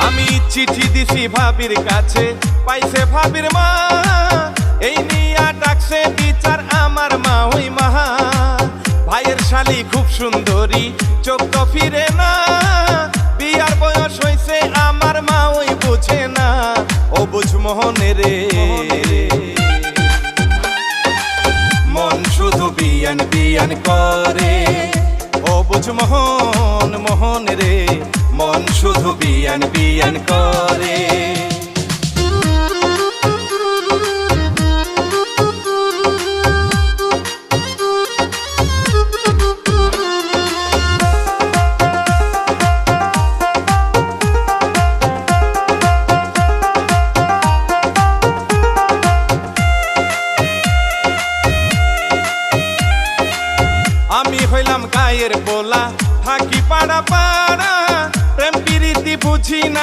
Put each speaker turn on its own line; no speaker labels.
আমি চিঠি দিছি ভাবির কাছে, পাইছে ভাবির মা, এই নিয়া ডাকছে বিচার আমার মা ওই মাহা। ভাইয়ের শালি খুব সুন্দরী, চোখ তো ফিরে না, বিয়ার বয়স হইছে আমার মা ওই বুঝে না, ও বুঝ মোহনে রে। মন শুধু বিয়ান বিয়ান করে, ও বুঝ মোহন মোহন রে, মন শুধু বিয়ান বিয়ান করে। আমি হইলাম গায়ের পোলা, থাকি পাড়া পাড়া, প্রেম প্রীতি বুঝি না।